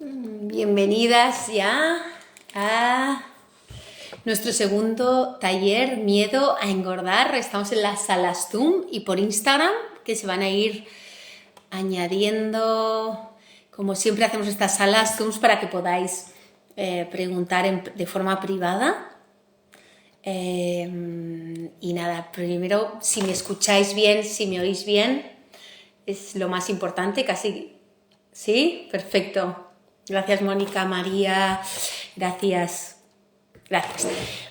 Bienvenidas ya a nuestro segundo taller Miedo a engordar. Estamos en las salas Zoom y por Instagram, que se van a ir añadiendo. Como siempre hacemos estas salas Zoom para que podáis preguntar de forma privada. Y nada, primero, si me escucháis bien, si me oís bien, es lo más importante, casi. ¿Sí? Perfecto. Gracias, Mónica, María, gracias.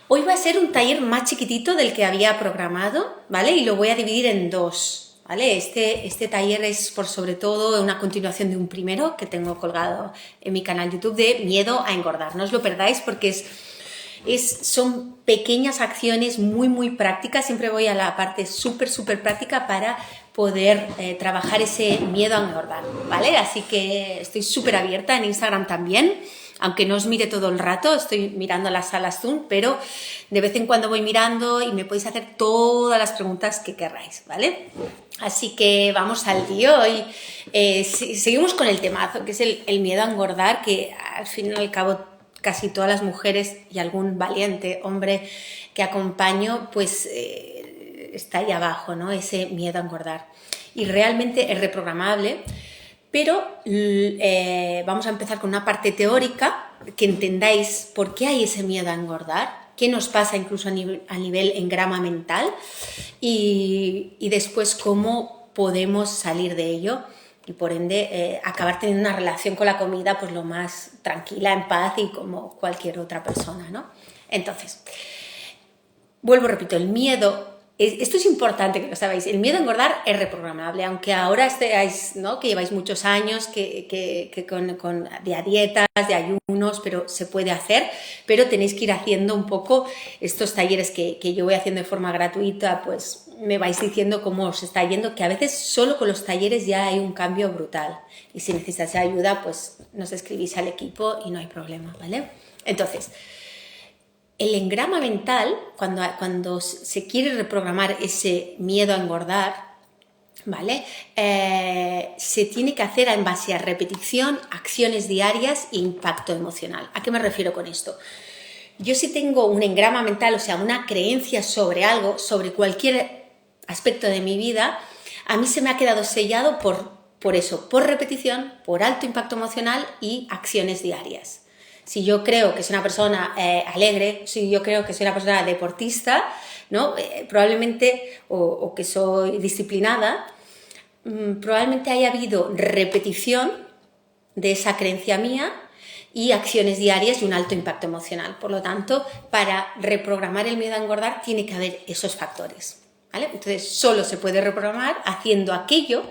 Hoy va a ser un taller más chiquitito del que había programado, ¿vale? Y lo voy a dividir en dos, ¿vale? Este taller es sobre todo una continuación de un primero que tengo colgado en mi canal YouTube de Miedo a engordar. No os lo perdáis porque son pequeñas acciones muy prácticas. Siempre voy a la parte súper práctica para poder trabajar ese miedo a engordar, ¿vale? Así que estoy súper abierta en Instagram también, aunque no os mire todo el rato, estoy mirando las salas Zoom, pero de vez en cuando voy mirando y me podéis hacer todas las preguntas que queráis, ¿vale? Así que vamos al lío. Hoy seguimos con el temazo, que es el miedo a engordar, que al fin y al cabo casi todas las mujeres y algún valiente hombre que acompaño, pues está ahí abajo, ¿no? Ese miedo a engordar. Y realmente es reprogramable, pero vamos a empezar con una parte teórica, que entendáis por qué hay ese miedo a engordar, qué nos pasa incluso a nivel engrama mental y después cómo podemos salir de ello y por ende acabar teniendo una relación con la comida pues lo más tranquila, en paz y como cualquier otra persona, ¿no? Entonces, repito, el miedo, esto es importante que lo sabéis, el miedo a engordar es reprogramable, aunque ahora estéis, ¿no? Que lleváis muchos años de dietas, de ayunos, pero se puede hacer, pero tenéis que ir haciendo un poco estos talleres que yo voy haciendo de forma gratuita, pues me vais diciendo cómo os está yendo, que a veces solo con los talleres ya hay un cambio brutal y si necesitáis ayuda, pues nos escribís al equipo y no hay problema, ¿vale? Entonces, el engrama mental, cuando se quiere reprogramar ese miedo a engordar, ¿vale? Se tiene que hacer en base a repetición, acciones diarias e impacto emocional. ¿A qué me refiero con esto? Yo si tengo un engrama mental, o sea, una creencia sobre algo, sobre cualquier aspecto de mi vida, a mí se me ha quedado sellado por eso, por repetición, por alto impacto emocional y acciones diarias. Si yo creo que soy una persona alegre, si yo creo que soy una persona deportista, ¿no? Probablemente, o que soy disciplinada, probablemente haya habido repetición de esa creencia mía y acciones diarias y un alto impacto emocional. Por lo tanto, para reprogramar el miedo a engordar tiene que haber esos factores, ¿vale? Entonces, solo se puede reprogramar haciendo aquello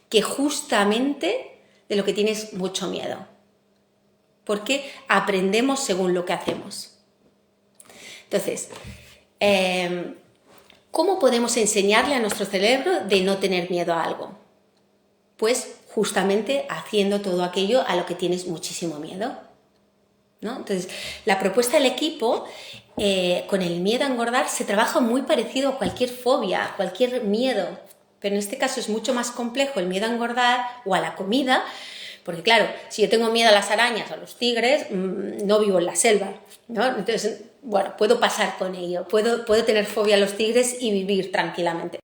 que justamente de lo que tienes mucho miedo. Porque aprendemos según lo que hacemos. Entonces, ¿cómo podemos enseñarle a nuestro cerebro de no tener miedo a algo? Pues justamente haciendo todo aquello a lo que tienes muchísimo miedo, ¿no? Entonces, la propuesta del equipo con el miedo a engordar se trabaja muy parecido a cualquier fobia, a cualquier miedo, pero en este caso es mucho más complejo el miedo a engordar o a la comida. Porque claro, si yo tengo miedo a las arañas o a los tigres, no vivo en la selva, ¿no? Entonces, bueno, puedo pasar con ello, puedo tener fobia a los tigres y vivir tranquilamente.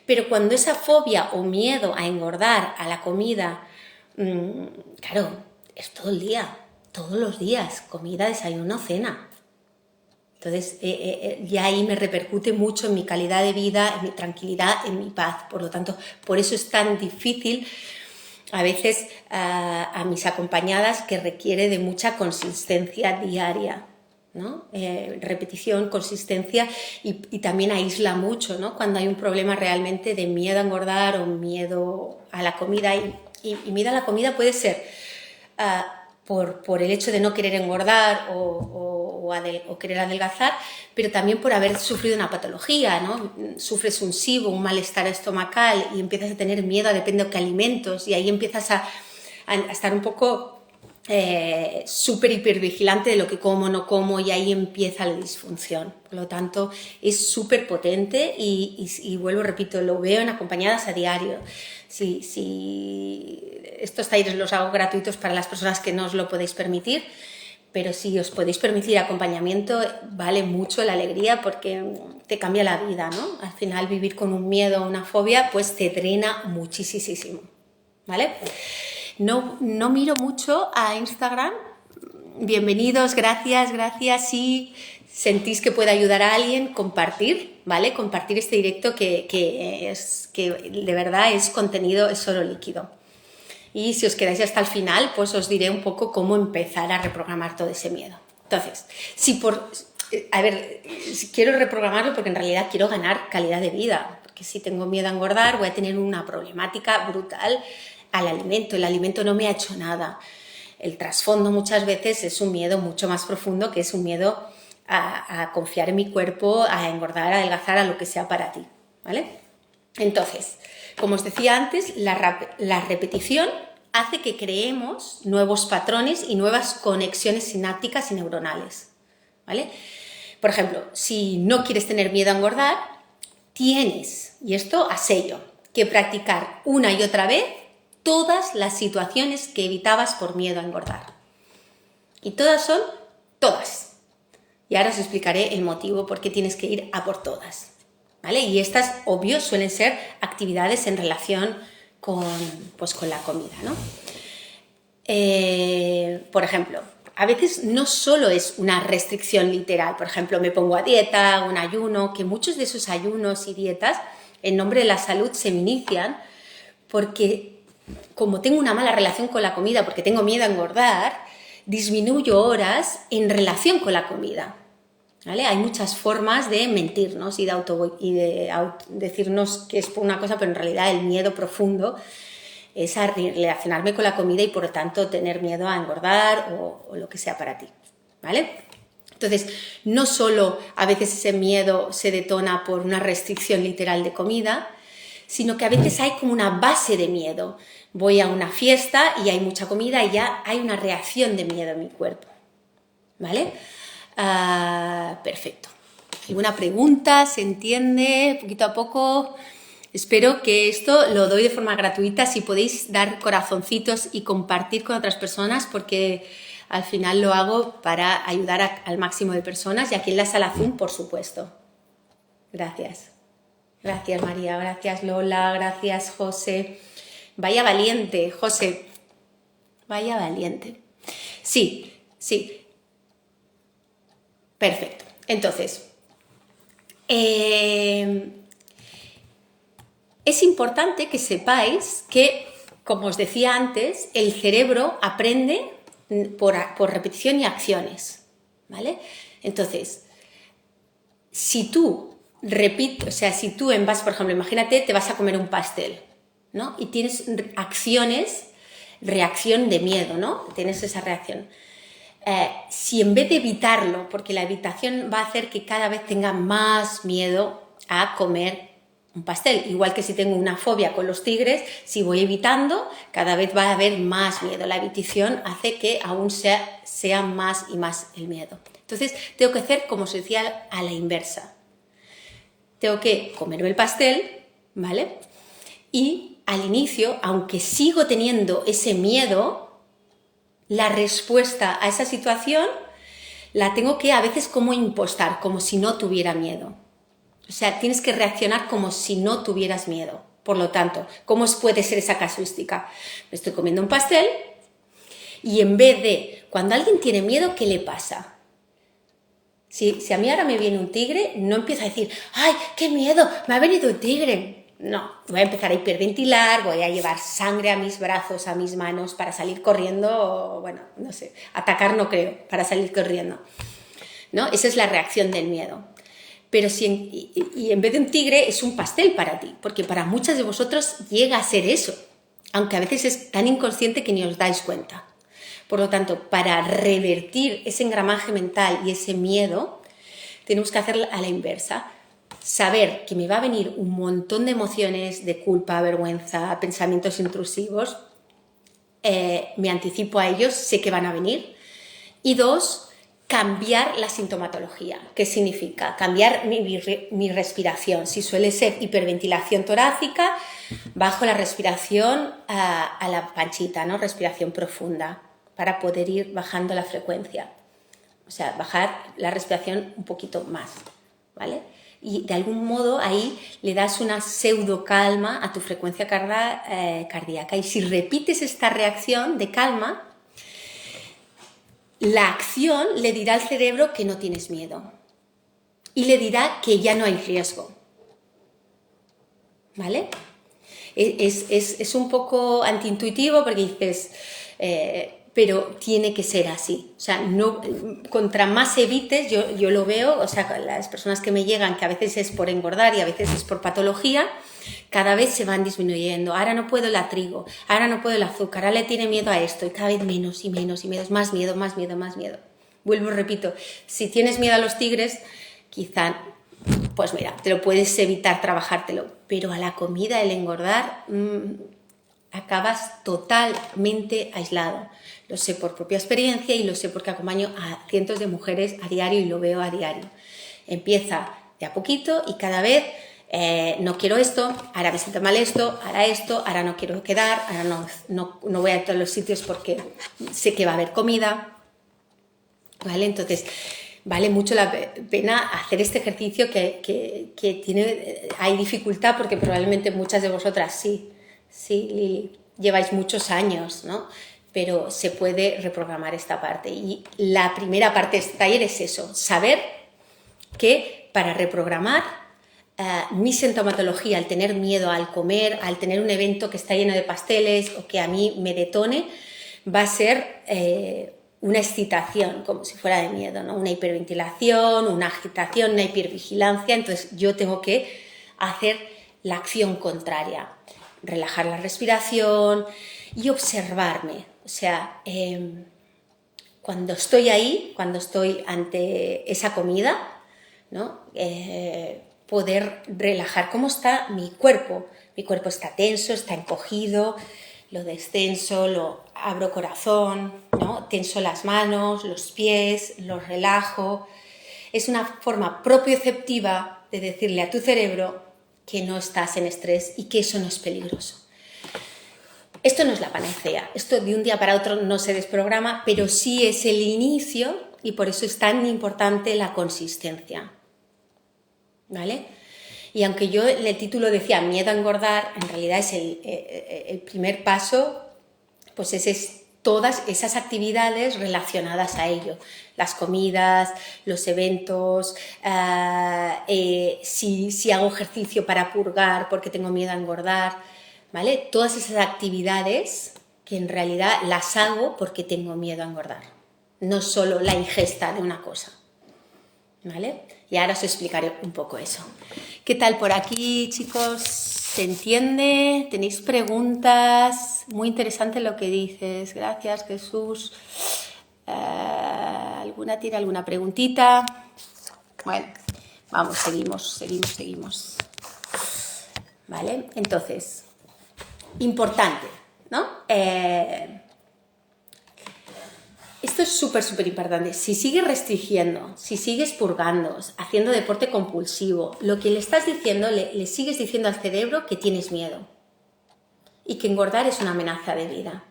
Pero cuando esa fobia o miedo a engordar, a la comida, claro, es todo el día, todos los días, comida, desayuno, cena. Entonces, ya ahí me repercute mucho en mi calidad de vida, en mi tranquilidad, en mi paz. Por lo tanto, por eso es tan difícil a veces a mis acompañadas, que requiere de mucha consistencia diaria, ¿no? Repetición, consistencia y también aísla mucho, ¿no? Cuando hay un problema realmente de miedo a engordar o miedo a la comida y miedo a la comida puede ser por el hecho de no querer engordar o querer adelgazar, pero también por haber sufrido una patología, ¿no? Sufres un SIBO, un malestar estomacal y empiezas a tener miedo a depende de qué alimentos y ahí empiezas a estar un poco súper hipervigilante de lo que como, no como, y ahí empieza la disfunción. Por lo tanto, es súper potente y vuelvo, repito, lo veo en acompañadas a diario. Si estos talleres los hago gratuitos para las personas que no os lo podéis permitir, pero si os podéis permitir acompañamiento, vale mucho la alegría porque te cambia la vida, ¿no? Al final vivir con un miedo o una fobia pues te drena muchísimo, ¿vale? No miro mucho a Instagram. Bienvenidos, gracias. Si sentís que puede ayudar a alguien, compartir, ¿vale? Compartir este directo que de verdad es contenido, es oro líquido. Y si os quedáis hasta el final, pues os diré un poco cómo empezar a reprogramar todo ese miedo. Entonces, si quiero reprogramarlo porque en realidad quiero ganar calidad de vida, porque si tengo miedo a engordar voy a tener una problemática brutal al alimento. El alimento no me ha hecho nada. El trasfondo muchas veces es un miedo mucho más profundo, que es un miedo a confiar en mi cuerpo, a engordar, a adelgazar, a lo que sea para ti, ¿vale? Entonces, como os decía antes, la repetición hace que creemos nuevos patrones y nuevas conexiones sinápticas y neuronales, ¿vale? Por ejemplo, si no quieres tener miedo a engordar, tienes, y esto a sello, que practicar una y otra vez todas las situaciones que evitabas por miedo a engordar. Y todas son todas. Y ahora os explicaré el motivo por qué tienes que ir a por todas, ¿vale? Y estas, obvio, suelen ser actividades en relación con la comida, ¿no? Por ejemplo, a veces no solo es una restricción literal, por ejemplo, me pongo a dieta, un ayuno, que muchos de esos ayunos y dietas, en nombre de la salud, se me inician porque como tengo una mala relación con la comida, porque tengo miedo a engordar, disminuyo horas en relación con la comida, ¿vale? Hay muchas formas de mentirnos y de decirnos que es por una cosa, pero en realidad el miedo profundo es a relacionarme con la comida y por lo tanto tener miedo a engordar o lo que sea para ti, ¿vale? Entonces, no solo a veces ese miedo se detona por una restricción literal de comida, sino que a veces hay como una base de miedo. Voy a una fiesta y hay mucha comida y ya hay una reacción de miedo en mi cuerpo, ¿vale? Perfecto. ¿Alguna pregunta? ¿Se entiende poquito a poco? Espero que esto lo doy de forma gratuita, si podéis dar corazoncitos y compartir con otras personas, porque al final lo hago para ayudar al máximo de personas y aquí en la sala Zoom, por supuesto. Gracias. Gracias, María. Gracias, Lola. Gracias, José. Vaya valiente, José. Vaya valiente. Sí. Perfecto. Entonces, es importante que sepáis que, como os decía antes, el cerebro aprende por repetición y acciones, ¿vale? Entonces, si tú envasas, por ejemplo, imagínate, te vas a comer un pastel, ¿no? Y tienes reacción de miedo, ¿no? Tienes esa reacción. Si en vez de evitarlo, porque la evitación va a hacer que cada vez tenga más miedo a comer un pastel, igual que si tengo una fobia con los tigres, si voy evitando, cada vez va a haber más miedo. La evitación hace que aún sea más y más el miedo. Entonces, tengo que hacer, como se decía, a la inversa. Tengo que comerme el pastel, ¿vale? Y al inicio, aunque sigo teniendo ese miedo, la respuesta a esa situación la tengo que a veces como impostar, como si no tuviera miedo. O sea, tienes que reaccionar como si no tuvieras miedo. Por lo tanto, ¿cómo puede ser esa casuística? Me estoy comiendo un pastel y en vez de, cuando alguien tiene miedo, ¿qué le pasa? Si a mí ahora me viene un tigre, no empiezo a decir, ¡ay, qué miedo! ¡Me ha venido un tigre! No, voy a empezar a hiperventilar, voy a llevar sangre a mis brazos, a mis manos para salir corriendo, o, bueno, no sé, atacar no creo, para salir corriendo, ¿no? Esa es la reacción del miedo. Pero y en vez de un tigre es un pastel para ti, porque para muchas de vosotros llega a ser eso, aunque a veces es tan inconsciente que ni os dais cuenta. Por lo tanto, para revertir ese engramaje mental y ese miedo, tenemos que hacerlo a la inversa. Saber que me va a venir un montón de emociones de culpa, vergüenza, pensamientos intrusivos, me anticipo a ellos, sé que van a venir. Y 2, cambiar la sintomatología. ¿Qué significa? Cambiar mi respiración. Si suele ser hiperventilación torácica, bajo la respiración a la panchita, ¿no? Respiración profunda, para poder ir bajando la frecuencia. O sea, bajar la respiración un poquito más, ¿vale? Y de algún modo ahí le das una pseudo calma a tu frecuencia cardíaca. Y si repites esta reacción de calma, la acción le dirá al cerebro que no tienes miedo y le dirá que ya no hay riesgo, ¿vale? Es un poco antiintuitivo porque dices, pero tiene que ser así. O sea, no, contra más evites, yo lo veo, o sea, las personas que me llegan, que a veces es por engordar y a veces es por patología, cada vez se van disminuyendo. Ahora no puedo el trigo, ahora no puedo el azúcar, ahora le tiene miedo a esto y cada vez menos y menos y menos, más miedo, más miedo, más miedo. Vuelvo, repito, si tienes miedo a los tigres, quizá, pues mira, te lo puedes evitar trabajártelo, pero a la comida, el engordar, acabas totalmente aislado. Lo sé por propia experiencia y lo sé porque acompaño a cientos de mujeres a diario y lo veo a diario. Empieza de a poquito y cada vez no quiero esto, ahora me siento mal esto, ahora no quiero quedar, ahora no voy a todos los sitios porque sé que va a haber comida, ¿vale? Entonces, vale mucho la pena hacer este ejercicio que hay dificultad porque probablemente muchas de vosotras sí, Lili, lleváis muchos años, ¿no? Pero se puede reprogramar esta parte. Y la primera parte de este taller es eso, saber que para reprogramar mi sintomatología, al tener miedo al comer, al tener un evento que está lleno de pasteles o que a mí me detone, va a ser una excitación, como si fuera de miedo, ¿no? Una hiperventilación, una agitación, una hipervigilancia. Entonces yo tengo que hacer la acción contraria, relajar la respiración y observarme. O sea, cuando estoy ahí, cuando estoy ante esa comida, ¿no? Poder relajar cómo está mi cuerpo. Mi cuerpo está tenso, está encogido, lo descenso, lo abro corazón, ¿no? Tenso las manos, los pies, los relajo. Es una forma propioceptiva de decirle a tu cerebro que no estás en estrés y que eso no es peligroso. Esto no es la panacea, esto de un día para otro no se desprograma, pero sí es el inicio y por eso es tan importante la consistencia, ¿vale? Y aunque yo el título decía miedo a engordar, en realidad es el primer paso, pues es todas esas actividades relacionadas a ello, las comidas, los eventos, si hago ejercicio para purgar porque tengo miedo a engordar, ¿vale? Todas esas actividades que en realidad las hago porque tengo miedo a engordar, no solo la ingesta de una cosa, ¿vale? Y ahora os explicaré un poco eso. ¿Qué tal por aquí, chicos? ¿Se entiende? ¿Tenéis preguntas? Muy interesante lo que dices. Gracias, Jesús. ¿Tiene alguna preguntita? Bueno, vamos, seguimos. ¿Vale? Entonces, importante, ¿no? Esto es súper importante. Si sigues restringiendo, si sigues purgando, haciendo deporte compulsivo, lo que le estás diciendo, le sigues diciendo al cerebro que tienes miedo y que engordar es una amenaza de vida.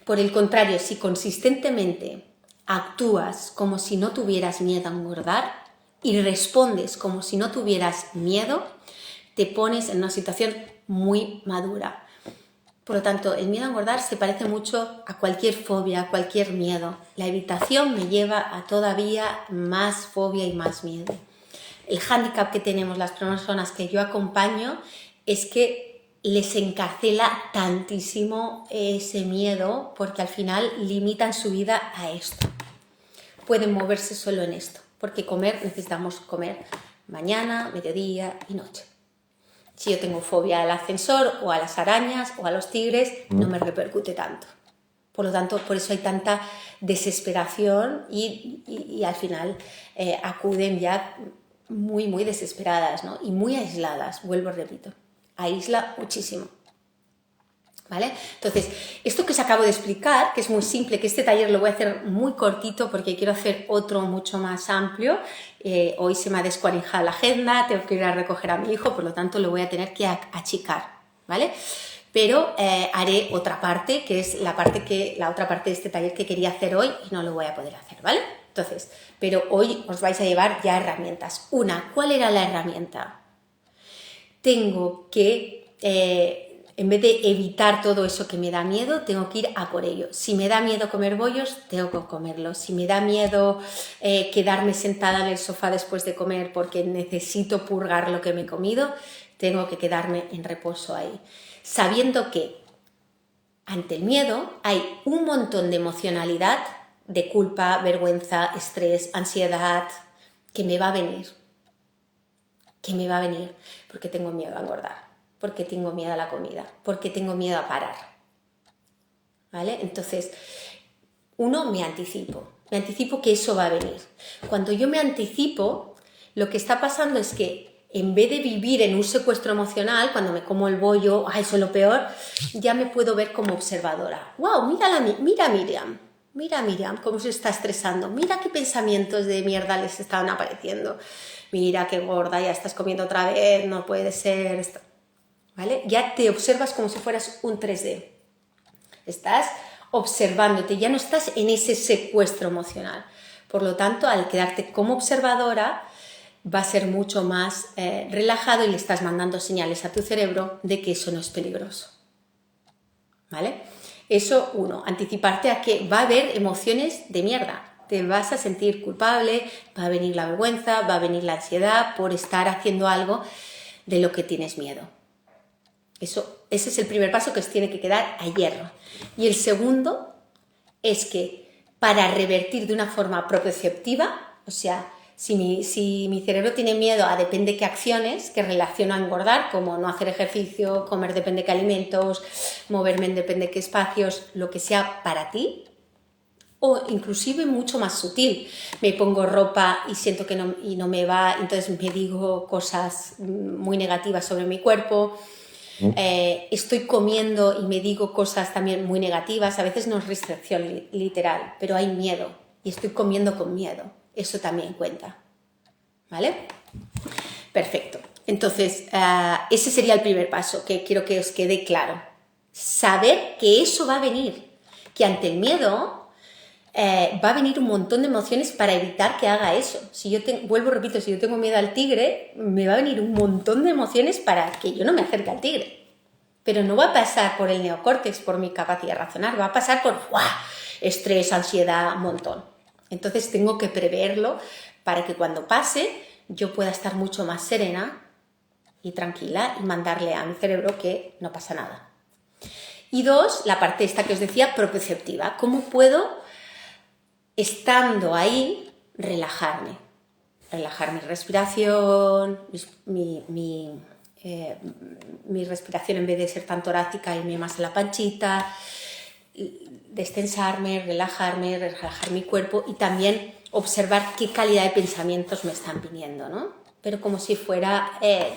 Por el contrario, si consistentemente actúas como si no tuvieras miedo a engordar y respondes como si no tuvieras miedo, te pones en una situación muy madura. Por lo tanto, el miedo a engordar se parece mucho a cualquier fobia, a cualquier miedo. La evitación me lleva a todavía más fobia y más miedo. El hándicap que tenemos las personas que yo acompaño es que les encarcela tantísimo ese miedo porque al final limitan su vida a esto. Pueden moverse solo en esto, porque necesitamos comer mañana, mediodía y noche. Si yo tengo fobia al ascensor o a las arañas o a los tigres, no me repercute tanto. Por lo tanto, por eso hay tanta desesperación y al final acuden ya muy desesperadas, ¿no? Y muy aisladas, vuelvo, repito. Aísla muchísimo, ¿vale? Entonces, esto que os acabo de explicar, que es muy simple, que este taller lo voy a hacer muy cortito porque quiero hacer otro mucho más amplio. Hoy se me ha descuarenjado la agenda, tengo que ir a recoger a mi hijo, por lo tanto lo voy a tener que achicar, ¿vale? Pero haré otra parte, que es la otra parte de este taller que quería hacer hoy y no lo voy a poder hacer, ¿vale? Entonces, pero hoy os vais a llevar ya herramientas. Una, ¿cuál era la herramienta? Tengo que, en vez de evitar todo eso que me da miedo, tengo que ir a por ello. Si me da miedo comer bollos, tengo que comerlos. Si me da miedo quedarme sentada en el sofá después de comer porque necesito purgar lo que me he comido, tengo que quedarme en reposo ahí. Sabiendo que ante el miedo hay un montón de emocionalidad, de culpa, vergüenza, estrés, ansiedad, que me va a venir. Que me va a venir porque tengo miedo a engordar, porque tengo miedo a la comida, porque tengo miedo a parar. ¿Vale? Entonces, uno, me anticipo que eso va a venir. Cuando yo me anticipo, lo que está pasando es que en vez de vivir en un secuestro emocional, cuando me como el bollo, ¡ay, eso es lo peor!, ya me puedo ver como observadora. ¡Wow! Mira a Miriam cómo se está estresando, mira qué pensamientos de mierda les estaban apareciendo, mira qué gorda, ya estás comiendo otra vez, no puede ser, ¿vale? Ya te observas como si fueras un 3D. Estás observándote, ya no estás en ese secuestro emocional. Por lo tanto, al quedarte como observadora, va a ser mucho más relajado y le estás mandando señales a tu cerebro de que eso no es peligroso. ¿Vale? Eso, uno, anticiparte a que va a haber emociones de mierda. Te vas a sentir culpable, va a venir la vergüenza, va a venir la ansiedad por estar haciendo algo de lo que tienes miedo. Ese es el primer paso que os tiene que quedar a hierro. Y el segundo es que para revertir de una forma propioceptiva, o sea, si mi cerebro tiene miedo a depende qué acciones que relaciono a engordar, como no hacer ejercicio, comer depende qué alimentos, moverme en depende qué espacios, lo que sea para ti, o inclusive mucho más sutil. Me pongo ropa y siento que no me va, entonces me digo cosas muy negativas sobre mi cuerpo. Estoy comiendo y me digo cosas también muy negativas. A veces no es restricción literal, pero hay miedo y estoy comiendo con miedo. Eso también cuenta, ¿vale? Perfecto. Entonces, ese sería el primer paso, que quiero que os quede claro. Saber que eso va a venir, que ante el miedo va a venir un montón de emociones para evitar que haga eso. Repito, si yo tengo miedo al tigre, me va a venir un montón de emociones para que yo no me acerque al tigre. Pero no va a pasar por el neocórtex, por mi capacidad de razonar, va a pasar por estrés, ansiedad, un montón. Entonces tengo que preverlo para que cuando pase yo pueda estar mucho más serena y tranquila y mandarle a mi cerebro que no pasa nada. Y dos, la parte esta que os decía, propioceptiva. ¿Cómo puedo, estando ahí, relajarme? Relajar mi respiración, mi respiración en vez de ser tan torácica, irme más a la panchita, destensarme, relajar mi cuerpo y también observar qué calidad de pensamientos me están viniendo, ¿no? Pero como si fuera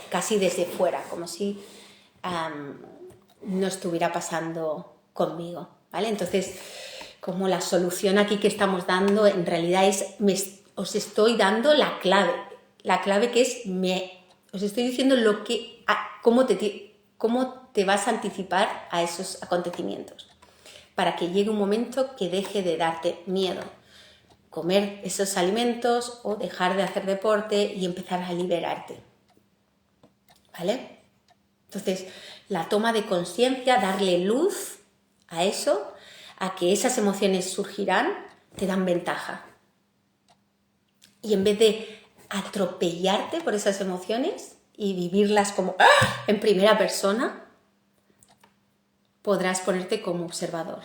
casi desde fuera, como si no estuviera pasando conmigo, ¿vale? Entonces, como la solución aquí que estamos dando en realidad es, os estoy dando la clave que es, os estoy diciendo cómo te vas a anticipar a esos acontecimientos, para que llegue un momento que deje de darte miedo comer esos alimentos o dejar de hacer deporte y empezar a liberarte, ¿vale? Entonces, la toma de conciencia, darle luz a eso, a que esas emociones surgirán, te dan ventaja. Y en vez de atropellarte por esas emociones y vivirlas como en primera persona, podrás ponerte como observador,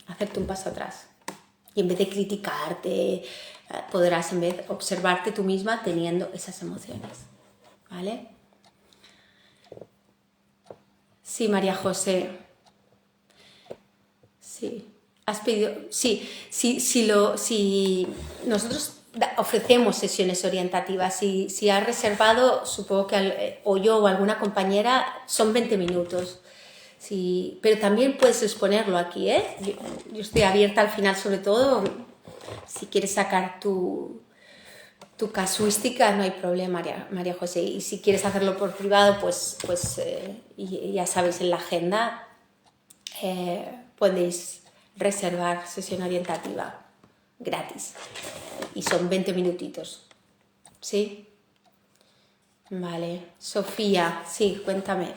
hacerte un paso atrás. Y en vez de criticarte, podrás en vez observarte tú misma teniendo esas emociones, ¿vale? Sí, María José. Sí. Has pedido. Sí. Si nosotros ofrecemos sesiones orientativas. Si has reservado, supongo que o yo o alguna compañera, son 20 minutos. Sí, pero también puedes exponerlo aquí, ¿eh? Yo estoy abierta al final, sobre todo, si quieres sacar tu casuística, no hay problema, María José. Y si quieres hacerlo por privado, pues y ya sabéis, en la agenda podéis reservar sesión orientativa gratis. Y son 20 minutitos, ¿sí? Vale. Sofía, sí, cuéntame.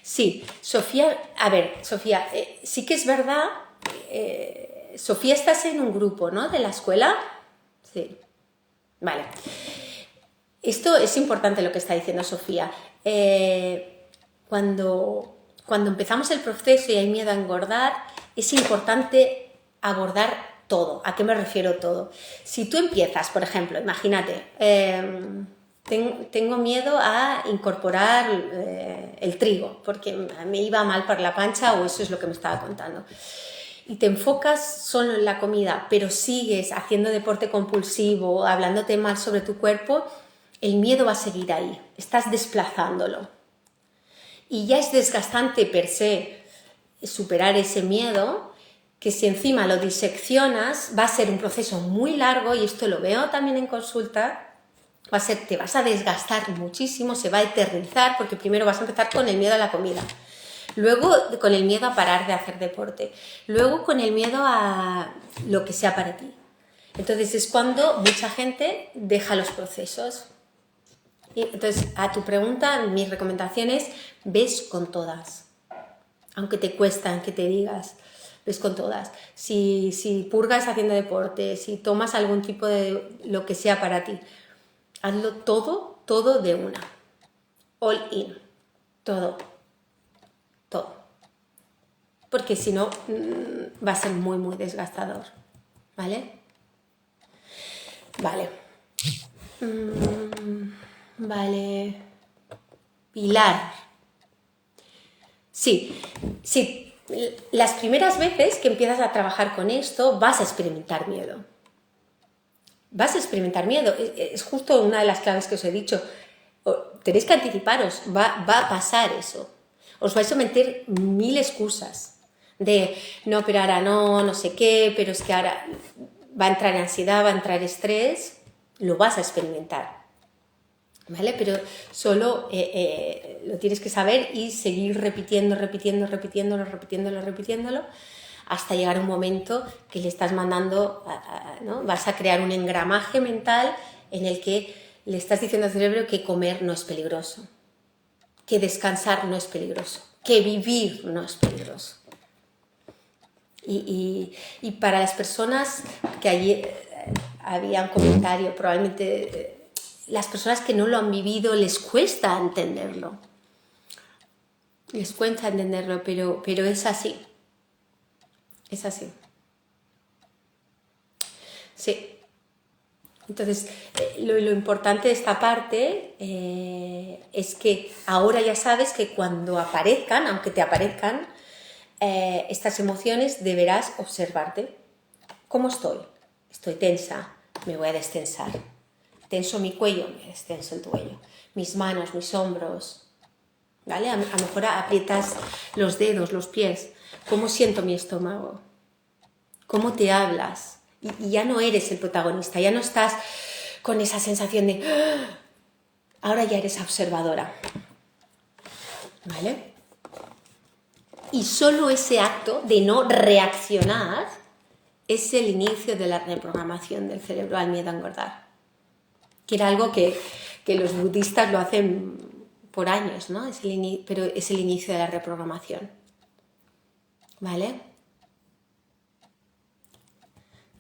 Sí, Sofía, a ver, Sofía, sí que es verdad, Sofía, estás en un grupo, ¿no? De la escuela. Sí, vale. Esto es importante lo que está diciendo Sofía. Cuando empezamos el proceso y hay miedo a engordar, es importante abordar todo. ¿A qué me refiero todo? Si tú empiezas, por ejemplo, imagínate, tengo miedo a incorporar el trigo porque me iba mal por la pancha, o eso es lo que me estaba contando. Y te enfocas solo en la comida, pero sigues haciendo deporte compulsivo, hablándote mal sobre tu cuerpo, el miedo va a seguir ahí, estás desplazándolo. Y ya es desgastante per se superar ese miedo, que si encima lo diseccionas va a ser un proceso muy largo, y esto lo veo también en consulta. Te vas a desgastar muchísimo, se va a eternizar, porque primero vas a empezar con el miedo a la comida, luego con el miedo a parar de hacer deporte, luego con el miedo a lo que sea para ti. Entonces es cuando mucha gente deja los procesos. Y entonces, a tu pregunta, mis recomendaciones, ves con todas. Aunque te cuestan que te digas, ves con todas. Si purgas haciendo deporte, si tomas algún tipo de lo que sea para ti, hazlo todo de una. All in. Todo. Porque si no, va a ser muy, muy desgastador. ¿Vale? Vale. Vale. Pilar. Sí. Las primeras veces que empiezas a trabajar con esto, vas a experimentar miedo. Es justo una de las claves que os he dicho. Tenéis que anticiparos, va a pasar eso. Os vais a meter 1000 excusas de no, pero ahora no sé qué, pero es que ahora va a entrar ansiedad, va a entrar estrés, lo vas a experimentar. ¿Vale? Pero solo lo tienes que saber y seguir repitiéndolo, hasta llegar a un momento que le estás mandando, ¿no? Vas a crear un engramaje mental en el que le estás diciendo al cerebro que comer no es peligroso, que descansar no es peligroso, que vivir no es peligroso. Y para las personas que allí había un comentario, probablemente las personas que no lo han vivido les cuesta entenderlo. Pero es así. Es así. Sí. Entonces, lo importante de esta parte es que ahora ya sabes que cuando aparezcan, aunque te aparezcan estas emociones, deberás observarte. ¿Cómo estoy? Estoy tensa, me voy a destensar. Tenso mi cuello, me destenso el cuello. Mis manos, mis hombros, ¿vale? A lo mejor aprietas los dedos, los pies. ¿Cómo siento mi estómago? ¿Cómo te hablas? Y ya no eres el protagonista, ya no estás con esa sensación de ¡ah! Ahora ya eres observadora, ¿vale? Y solo ese acto de no reaccionar es el inicio de la reprogramación del cerebro al miedo a engordar, que era algo que los budistas lo hacen por años, ¿no? Pero es el inicio de la reprogramación, ¿vale?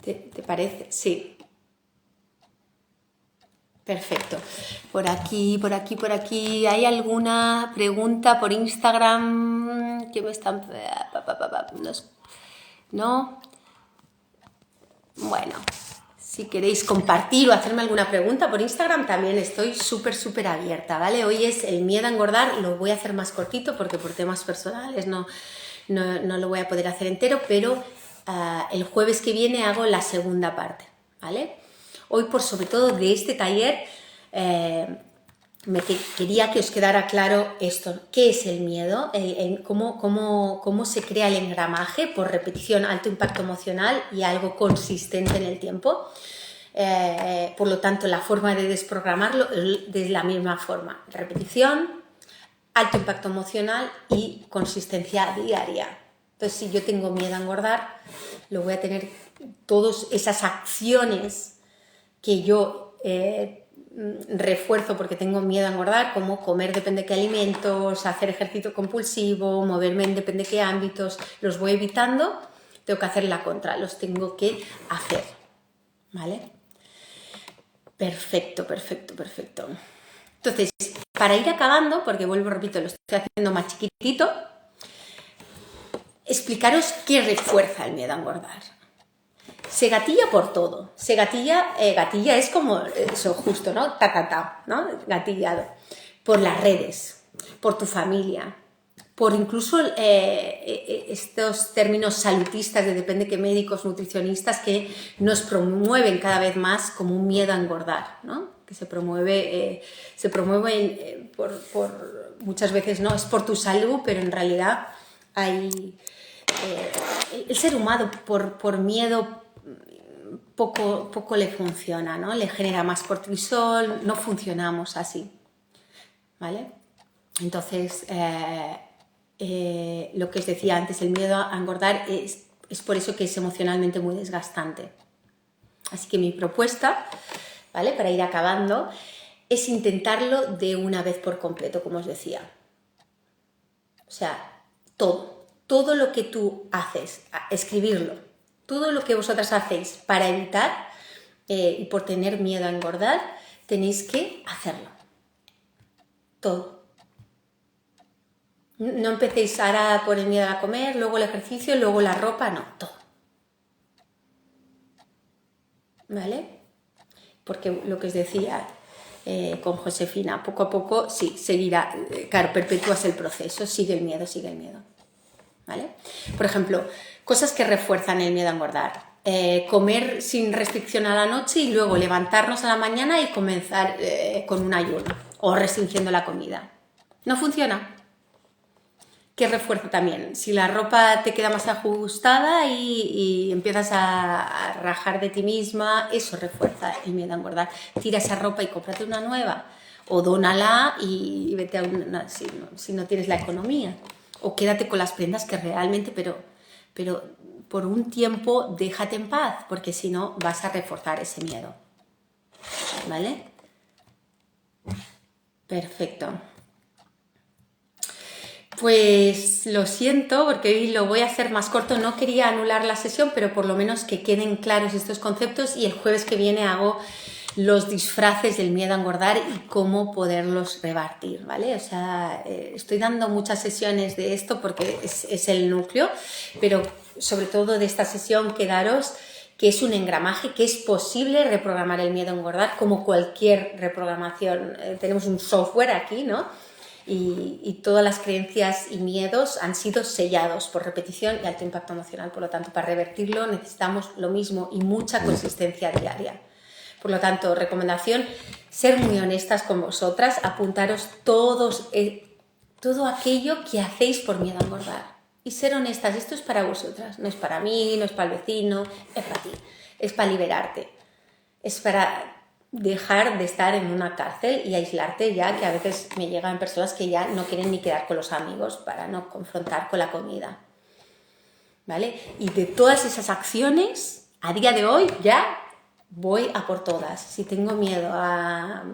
¿Te parece? Sí. Perfecto. Por aquí. ¿Hay alguna pregunta por Instagram que me están... ¿No? Bueno, si queréis compartir o hacerme alguna pregunta por Instagram, también estoy súper abierta, ¿vale? Hoy es el miedo a engordar, lo voy a hacer más cortito porque por temas personales no lo voy a poder hacer entero, pero el jueves que viene hago la segunda parte, ¿vale? Hoy, por sobre todo de este taller, quería que os quedara claro esto. ¿Qué es el miedo? Cómo se crea el engramaje por repetición, alto impacto emocional y algo consistente en el tiempo. Por lo tanto, la forma de desprogramarlo es de la misma forma. Repetición, alto impacto emocional y consistencia diaria. Entonces, si yo tengo miedo a engordar, lo voy a tener todas esas acciones que yo refuerzo porque tengo miedo a engordar, como comer depende de qué alimentos, hacer ejercicio compulsivo, moverme en depende de qué ámbitos, los voy evitando, tengo que hacer la contra, los tengo que hacer, ¿vale? Perfecto. Entonces, para ir acabando, porque vuelvo, repito, lo estoy haciendo más chiquitito, explicaros qué refuerza el miedo a engordar. Se gatilla por todo. Gatilla es como eso, justo, ¿no? ¿No? Gatillado. Por las redes, por tu familia, por incluso estos términos salutistas de depende qué médicos, nutricionistas que nos promueven cada vez más como un miedo a engordar, ¿no? Que se promueve por muchas veces, no es por tu salud, pero en realidad hay el ser humano por miedo poco le funciona, ¿no? Le genera más cortisol, no funcionamos así, ¿vale? Entonces, lo que os decía antes, el miedo a engordar es por eso que es emocionalmente muy desgastante. Así que mi propuesta, ¿vale? Para ir acabando, es intentarlo de una vez por completo, como os decía. O sea, todo lo que tú haces, escribirlo, todo lo que vosotras hacéis para evitar y por tener miedo a engordar, tenéis que hacerlo. Todo. No empecéis ahora por el miedo a comer, luego el ejercicio, luego la ropa, no, todo. ¿Vale? Porque lo que os decía con Josefina, poco a poco, sí, seguirá, claro, perpetúas el proceso, sigue el miedo. ¿Vale? Por ejemplo, cosas que refuerzan el miedo a engordar. Comer sin restricción a la noche y luego levantarnos a la mañana y comenzar con un ayuno o restringiendo la comida. No funciona. ¿Qué refuerza también? Si la ropa te queda más ajustada y empiezas a rajar de ti misma, eso refuerza el miedo a engordar. Tira esa ropa y cómprate una nueva o dónala y vete a una, si no tienes la economía. O quédate con las prendas que realmente, pero por un tiempo déjate en paz, porque si no vas a reforzar ese miedo. ¿Vale? Perfecto. Pues lo siento, porque hoy lo voy a hacer más corto. No quería anular la sesión, pero por lo menos que queden claros estos conceptos y el jueves que viene hago los disfraces del miedo a engordar y cómo poderlos revertir, ¿vale? O sea, estoy dando muchas sesiones de esto porque es el núcleo, pero sobre todo de esta sesión quedaros que es un engramaje, que es posible reprogramar el miedo a engordar como cualquier reprogramación. Tenemos un software aquí, ¿no? Y todas las creencias y miedos han sido sellados por repetición y alto impacto emocional. Por lo tanto, para revertirlo necesitamos lo mismo y mucha consistencia diaria. Por lo tanto, recomendación, ser muy honestas con vosotras, apuntaros todo aquello que hacéis por miedo a engordar. Y ser honestas, esto es para vosotras, no es para mí, no es para el vecino, es para ti, es para liberarte, es para dejar de estar en una cárcel y aislarte ya, que a veces me llegan personas que ya no quieren ni quedar con los amigos para no confrontar con la comida, ¿vale? Y de todas esas acciones, a día de hoy ya voy a por todas. Si tengo miedo a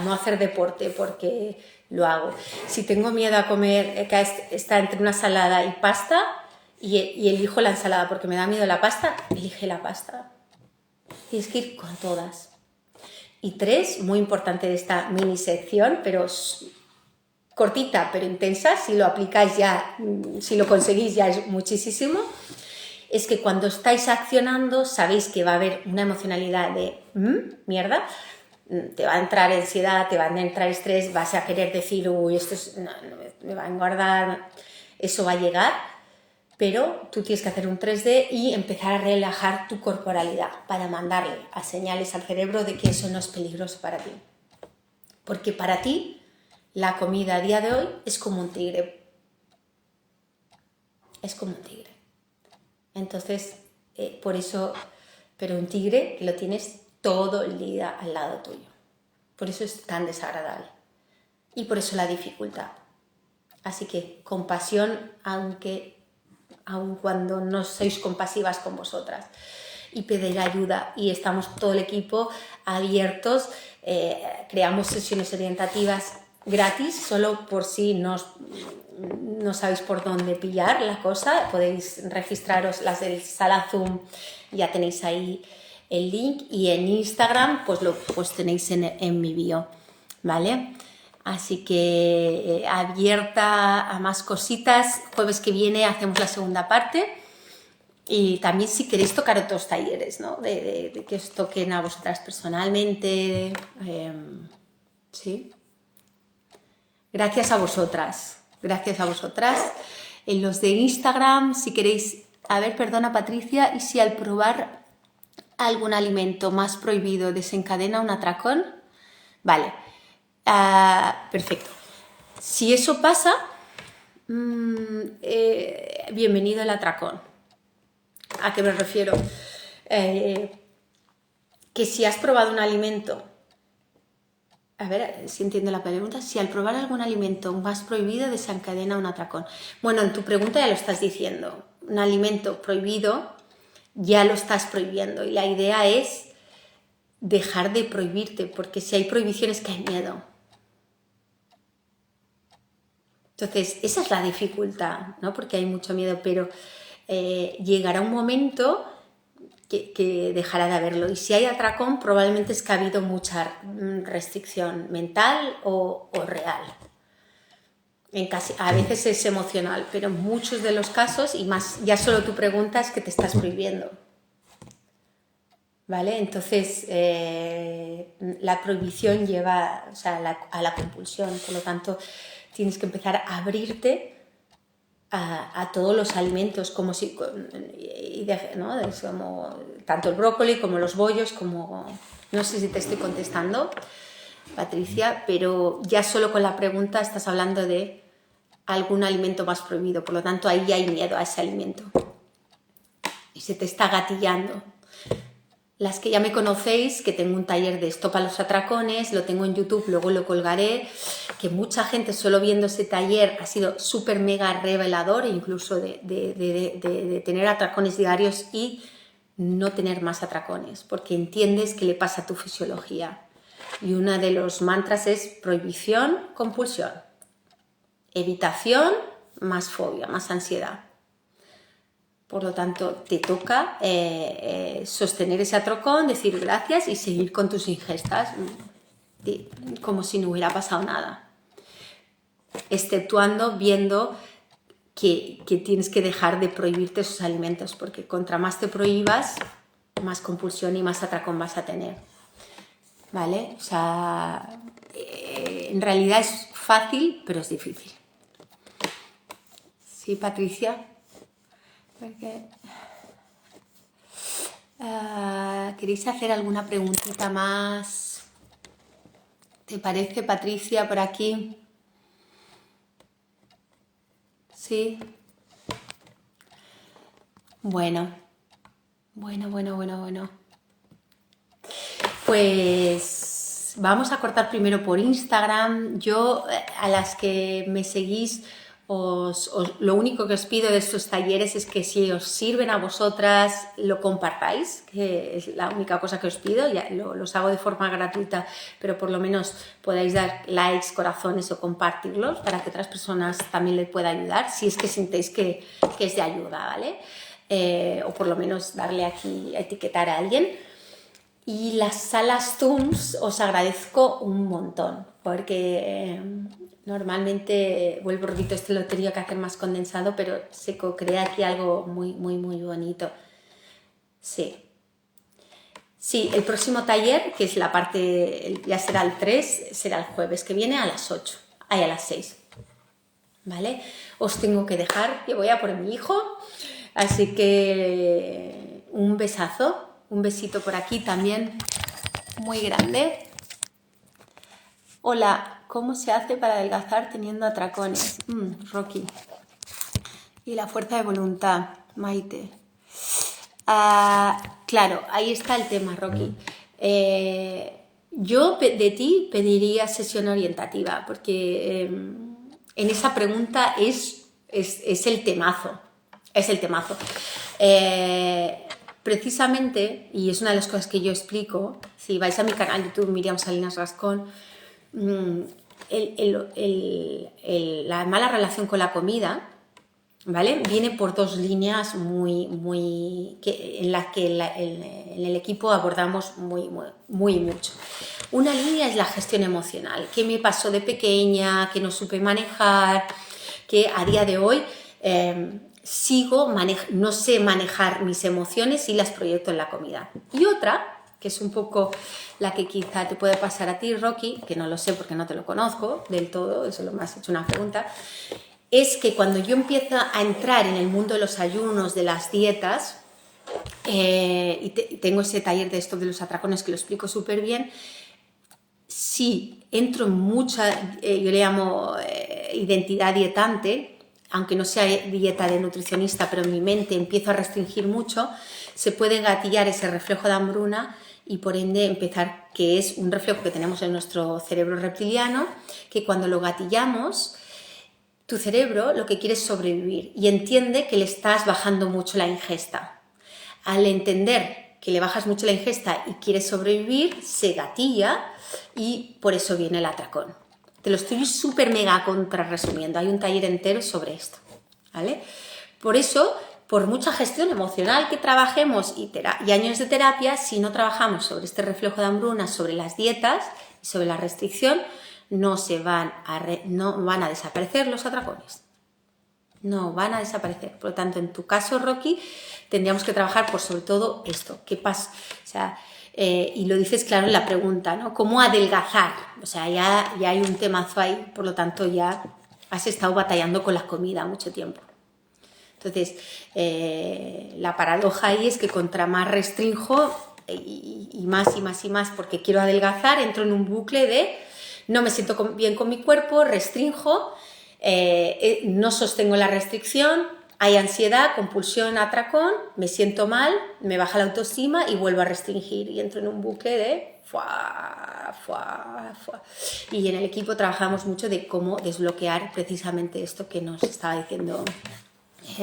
no hacer deporte porque lo hago, si tengo miedo a comer, que está entre una ensalada y pasta y elijo la ensalada porque me da miedo la pasta, elige la pasta. Tienes que ir con todas. Y 3, muy importante de esta mini sección, pero cortita pero intensa, si lo aplicáis ya, si lo conseguís ya es muchísimo, es que cuando estáis accionando sabéis que va a haber una emocionalidad de mierda, te va a entrar ansiedad, te va a entrar estrés, vas a querer decir, uy, esto me va a engordar, eso va a llegar, pero tú tienes que hacer un 3D y empezar a relajar tu corporalidad para mandarle a señales al cerebro de que eso no es peligroso para ti. Porque para ti la comida a día de hoy es como un tigre. Es como un tigre. Entonces, por eso, pero un tigre lo tienes todo el día al lado tuyo. Por eso es tan desagradable. Y por eso la dificultad. Así que compasión, aun cuando no sois compasivas con vosotras. Y pedir ayuda. Y estamos todo el equipo abiertos. Creamos sesiones orientativas gratis, solo por si no sabéis por dónde pillar la cosa. Podéis registraros, las del Sala Zoom, ya tenéis ahí el link. Y en Instagram, pues tenéis en mi bio, ¿vale? Así que abierta a más cositas. Jueves que viene hacemos la segunda parte. Y también si queréis tocar otros talleres, ¿no? De que os toquen a vosotras personalmente. Sí. Gracias a vosotras. Gracias a vosotras. En los de Instagram, si queréis... A ver, perdona Patricia, ¿y si al probar algún alimento más prohibido desencadena un atracón? Vale. Perfecto. Si eso pasa, bienvenido el atracón. ¿A qué me refiero? Que si has probado un alimento, a ver si entiendo la pregunta, si al probar algún alimento más prohibido desencadena un atracón. Bueno, en tu pregunta ya lo estás diciendo. Un alimento prohibido ya lo estás prohibiendo y la idea es dejar de prohibirte, porque si hay prohibiciones que hay miedo. Entonces, esa es la dificultad, ¿no? Porque hay mucho miedo, pero llegará un momento que dejará de haberlo. Y si hay atracón, probablemente es que ha habido mucha restricción mental o real. A veces es emocional, pero en muchos de los casos, y más, ya solo tu pregunta es que te estás prohibiendo. ¿Vale? Entonces, la prohibición lleva, o sea, a la compulsión, por lo tanto, tienes que empezar a abrirte a todos los alimentos, como si, ¿no? Es como, tanto el brócoli como los bollos, como, no sé si te estoy contestando, Patricia, pero ya solo con la pregunta estás hablando de algún alimento más prohibido, por lo tanto ahí ya hay miedo a ese alimento y se te está gatillando. Las que ya me conocéis, que tengo un taller de Stop a los atracones, lo tengo en YouTube, luego lo colgaré, que mucha gente solo viendo ese taller ha sido súper mega revelador, incluso de tener atracones diarios y no tener más atracones, porque entiendes qué le pasa a tu fisiología. Y uno de los mantras es prohibición, compulsión, evitación, más fobia, más ansiedad. Por lo tanto, te toca sostener ese atracón, decir gracias y seguir con tus ingestas como si no hubiera pasado nada. Exceptuando viendo que tienes que dejar de prohibirte esos alimentos, porque contra más te prohíbas, más compulsión y más atracón vas a tener. ¿Vale? O sea, en realidad es fácil, pero es difícil. ¿Sí, Patricia? Porque, ¿queréis hacer alguna preguntita más? ¿Te parece, Patricia, por aquí? ¿Sí? Bueno. Pues vamos a cortar primero por Instagram. Yo, a las que me seguís, lo único que os pido de estos talleres es que si os sirven a vosotras, lo compartáis, que es la única cosa que os pido. Ya los hago de forma gratuita, pero por lo menos podáis dar likes, corazones o compartirlos para que otras personas también les pueda ayudar, si es que sentéis que es de ayuda, ¿vale? O por lo menos darle aquí a etiquetar a alguien. Y las salas Zooms os agradezco un montón, porque normalmente, vuelvo repito, esto lo he tenido que hacer más condensado, pero se crea aquí algo muy bonito. Sí. Sí, el próximo taller, que es la parte, ya será el 3, será el jueves que viene a las 8, a las 6. ¿vale? Os tengo que dejar, que voy a por mi hijo, así que un besazo, un besito por aquí también, muy grande. Hola, ¿cómo se hace para adelgazar teniendo atracones? Rocky. Y la fuerza de voluntad, Maite. Claro, ahí está el tema, Rocky. Yo de ti pediría sesión orientativa, porque en esa pregunta es el temazo. Es el temazo. Precisamente, y es una de las cosas que yo explico, si vais a mi canal de YouTube, Miriam Salinas Rascón, la mala relación con la comida, ¿vale? Viene por dos líneas en las que en el equipo abordamos muy mucho. Una línea es la gestión emocional, que me pasó de pequeña, que no supe manejar, que a día de hoy no sé manejar mis emociones y las proyecto en la comida. Y otra, que es un poco la que quizá te puede pasar a ti, Rocky, que no lo sé porque no te lo conozco del todo, eso me has hecho una pregunta, es que cuando yo empiezo a entrar en el mundo de los ayunos, de las dietas, y tengo ese taller de esto de los atracones que lo explico súper bien, sí entro en mucha, yo le llamo identidad dietante, aunque no sea dieta de nutricionista, pero en mi mente empiezo a restringir mucho, se puede gatillar ese reflejo de hambruna y por ende empezar, que es un reflejo que tenemos en nuestro cerebro reptiliano, que cuando lo gatillamos, tu cerebro lo que quiere es sobrevivir y entiende que le estás bajando mucho la ingesta. Al entender que le bajas mucho la ingesta y quieres sobrevivir, se gatilla y por eso viene el atracón. Te lo estoy súper mega contra resumiendo. Hay un taller entero sobre esto, ¿vale? Por eso, por mucha gestión emocional que trabajemos y años de terapia, si no trabajamos sobre este reflejo de hambruna, sobre las dietas y sobre la restricción, no van a desaparecer los atracones. No van a desaparecer. Por lo tanto, en tu caso, Rocky, tendríamos que trabajar por sobre todo esto. ¿Qué pasa? O sea, y lo dices claro en la pregunta, ¿no? ¿Cómo adelgazar? O sea, ya hay un temazo ahí, por lo tanto ya has estado batallando con la comida mucho tiempo. Entonces, la paradoja ahí es que contra más restrinjo y más, porque quiero adelgazar, entro en un bucle de no me siento bien con mi cuerpo, restrinjo, no sostengo la restricción, hay ansiedad, compulsión, atracón, me siento mal, me baja la autoestima y vuelvo a restringir y entro en un bucle de Y en el equipo trabajamos mucho de cómo desbloquear precisamente esto que nos estaba diciendo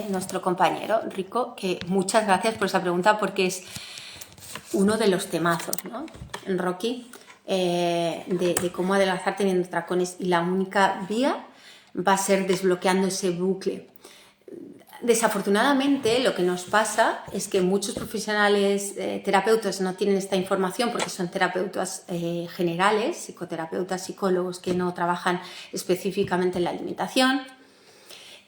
nuestro compañero Rico, que muchas gracias por esa pregunta porque es uno de los temazos, ¿no? En Rocky, de cómo adelgazar teniendo atracones, y la única vía va a ser desbloqueando ese bucle. Desafortunadamente, lo que nos pasa es que muchos profesionales terapeutas no tienen esta información porque son terapeutas generales, psicoterapeutas, psicólogos que no trabajan específicamente en la alimentación.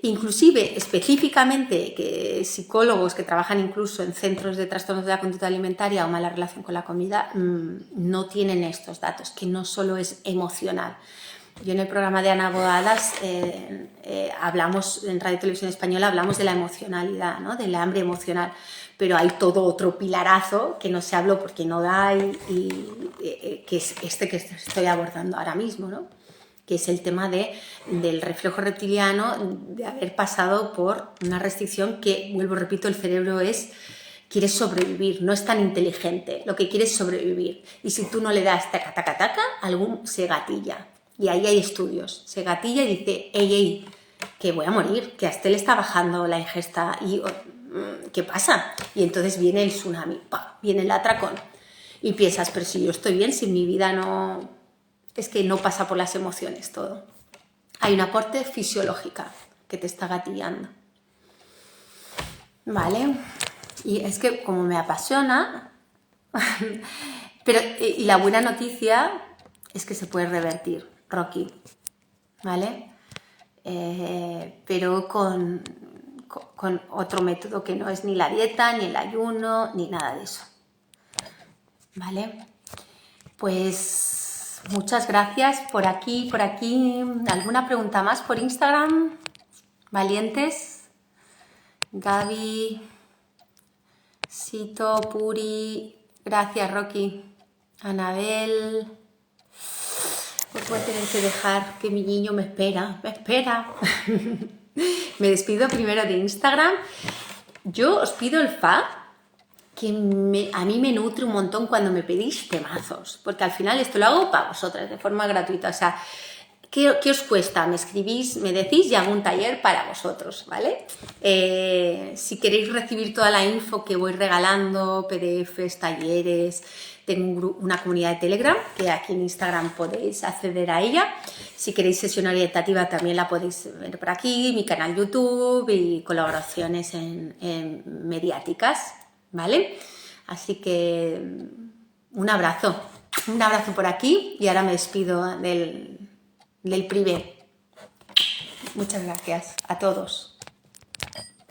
Inclusive, específicamente, que psicólogos que trabajan incluso en centros de trastornos de la conducta alimentaria o mala relación con la comida no tienen estos datos, que no solo es emocional. Yo en el programa de Ana Boadas hablamos, en Radio Televisión Española, hablamos de la emocionalidad, ¿no? Del hambre emocional, pero hay todo otro pilarazo que no se habló porque no da que es este que estoy abordando ahora mismo, ¿no? Que es el tema del reflejo reptiliano, de haber pasado por una restricción que, vuelvo, repito, el cerebro quiere sobrevivir, no es tan inteligente, lo que quiere es sobrevivir. Y si tú no le das taca, taca, taca, algún se gatilla. Y ahí hay estudios, se gatilla y dice, ey, que voy a morir, que a este le está bajando la ingesta, y ¿qué pasa? Y entonces viene el tsunami, viene el atracón. Y piensas, pero si yo estoy bien, si mi vida no... Es que no pasa por las emociones todo. Hay una parte fisiológica que te está gatillando. ¿Vale? Y es que como me apasiona, y la buena noticia es que se puede revertir, Rocky. ¿Vale? Pero con otro método que no es ni la dieta, ni el ayuno, ni nada de eso. ¿Vale? Pues Muchas gracias por aquí, por aquí. ¿Alguna pregunta más por Instagram? Valientes. Gaby, Sito, Puri. Gracias, Rocky. Anabel. Os voy a tener que dejar que mi niño me espera. Me espera. Me despido primero de Instagram. Yo os pido el fa, que a mí me nutre un montón cuando me pedís temazos, porque al final esto lo hago para vosotras de forma gratuita. O sea, ¿qué os cuesta? Me escribís, me decís y hago un taller para vosotros, ¿vale? Si queréis recibir toda la info que voy regalando, PDFs, talleres, tengo una comunidad de Telegram que aquí en Instagram podéis acceder a ella. Si queréis sesión orientativa también la podéis ver por aquí, mi canal YouTube y colaboraciones en mediáticas, ¿vale? Así que un abrazo por aquí y ahora me despido del privé. Muchas gracias a todos.